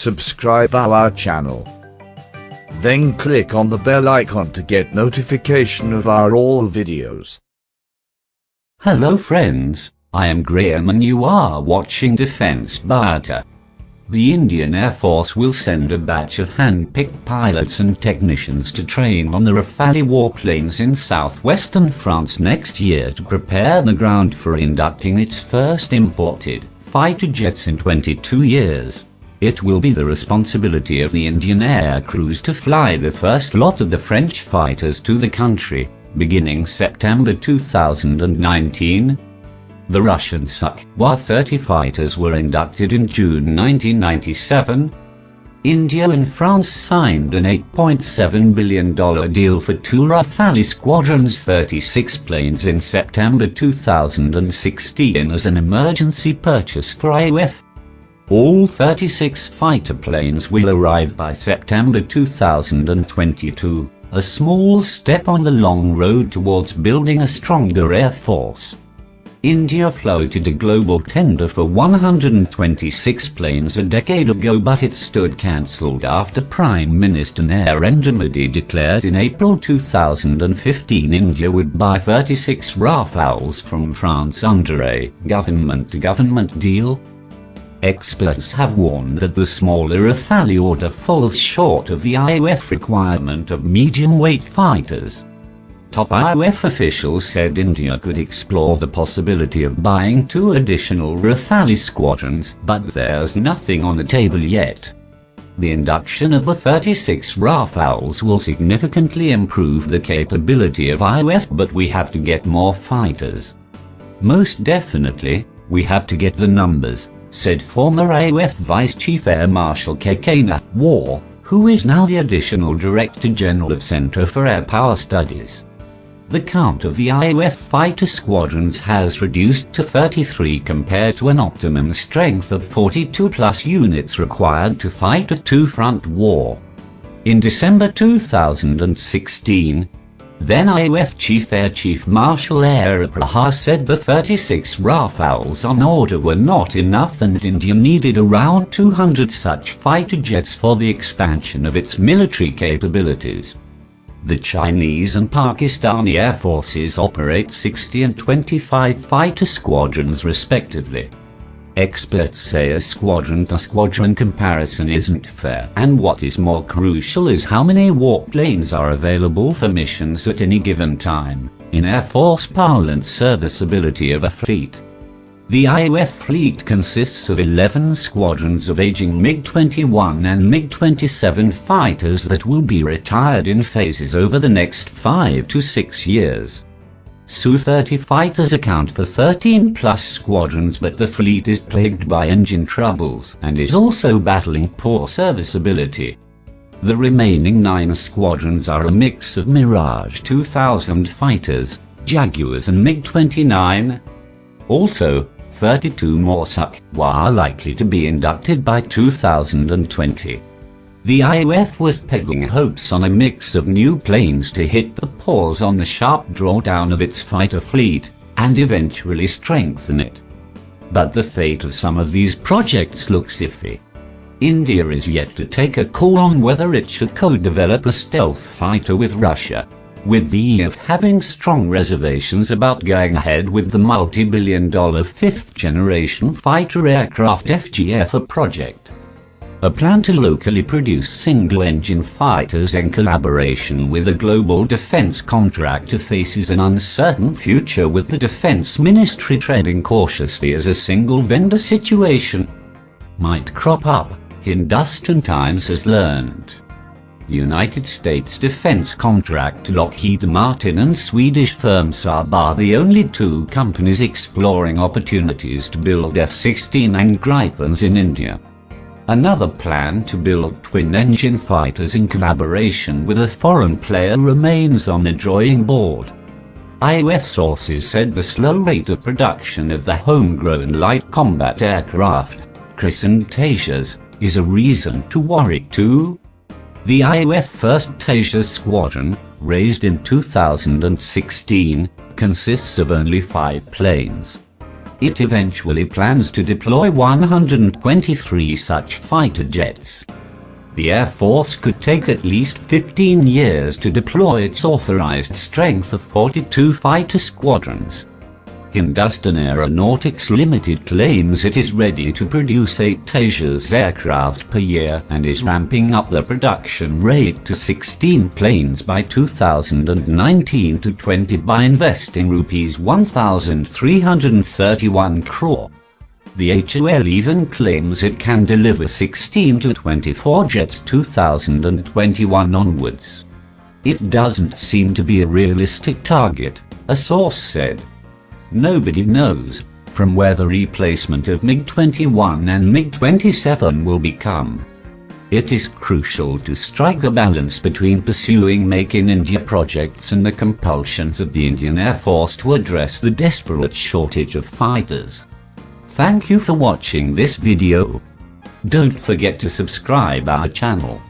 subscribe our channel. Then click on the bell icon to get notification of our all videos. Hello friends, I am Graham and you are watching Defense Barter. The Indian Air Force will send a batch of hand-picked pilots and technicians to train on the Rafale warplanes in southwestern France next year to prepare the ground for inducting its first imported fighter jets in 22 years. It will be the responsibility of the Indian Air Crews to fly the first lot of the French fighters to the country, beginning September 2019. The Russian Su-30 fighters were inducted in June 1997. India and France signed an $8.7 billion deal for two Rafale Squadron's 36 planes in September 2016 as an emergency purchase for IAF. All 36 fighter planes will arrive by September 2022, a small step on the long road towards building a stronger air force. India floated a global tender for 126 planes a decade ago, but it stood cancelled after Prime Minister Narendra Modi declared in April 2015 India would buy 36 Rafales from France under a government-to-government deal. Experts have warned that the smaller Rafale order falls short of the IAF requirement of medium-weight fighters. Top IAF officials said India could explore the possibility of buying two additional Rafale squadrons, but there's nothing on the table yet. The induction of the 36 Rafales will significantly improve the capability of IAF, but we have to get more fighters. Most definitely, we have to get the numbers, said former IAF Vice Chief Air Marshal K.K. War, who is now the Additional Director General of Centre for Air Power Studies. The count of the IAF fighter squadrons has reduced to 33 compared to an optimum strength of 42+ units required to fight a two-front war. In December 2016, then IAF Air Chief Marshal Air Praha said the 36 Rafales on order were not enough and India needed around 200 such fighter jets for the expansion of its military capabilities. The Chinese and Pakistani Air Forces operate 60 and 25 fighter squadrons respectively. Experts say a squadron-to-squadron comparison isn't fair, and what is more crucial is how many warplanes are available for missions at any given time. In Air Force parlance, serviceability of a fleet. The IAF fleet consists of 11 squadrons of aging MiG-21 and MiG-27 fighters that will be retired in phases over the next 5 to 6 years. Su-30 fighters account for 13+ squadrons, but the fleet is plagued by engine troubles and is also battling poor serviceability. The remaining 9 squadrons are a mix of Mirage 2000 fighters, Jaguars and MiG-29. Also, 32 more Su-30 are likely to be inducted by 2020. The IAF was pegging hopes on a mix of new planes to hit the pause on the sharp drawdown of its fighter fleet, and eventually strengthen it. But the fate of some of these projects looks iffy. India is yet to take a call on whether it should co-develop a stealth fighter with Russia, with the IAF having strong reservations about going ahead with the multi-billion-dollar fifth-generation fighter aircraft FGF project. A plan to locally produce single-engine fighters in collaboration with a global defense contractor faces an uncertain future, with the Defense Ministry treading cautiously as a single-vendor situation might crop up, Hindustan Times has learned. United States defense contractor Lockheed Martin and Swedish firm Saab are the only two companies exploring opportunities to build F-16 and Gripens in India. Another plan to build twin-engine fighters in collaboration with a foreign player remains on the drawing board. IAF sources said the slow rate of production of the homegrown light combat aircraft, christened Tejas, is a reason to worry too. The IAF first Tejas squadron, raised in 2016, consists of only 5 planes. It eventually plans to deploy 123 such fighter jets. The Air Force could take at least 15 years to deploy its authorized strength of 42 fighter squadrons. Hindustan Aeronautics Limited claims it is ready to produce 8 Tejas aircraft per year and is ramping up the production rate to 16 planes by 2019-20 by investing Rs 1,331 crore. The HAL even claims it can deliver 16 to 24 jets 2021 onwards. It doesn't seem to be a realistic target, a source said. Nobody knows from where the replacement of MiG-21 and MiG-27 will become. It is crucial to strike a balance between pursuing Make in India projects and the compulsions of the Indian Air Force to address the desperate shortage of fighters. Thank you for watching this video. Don't forget to subscribe our channel.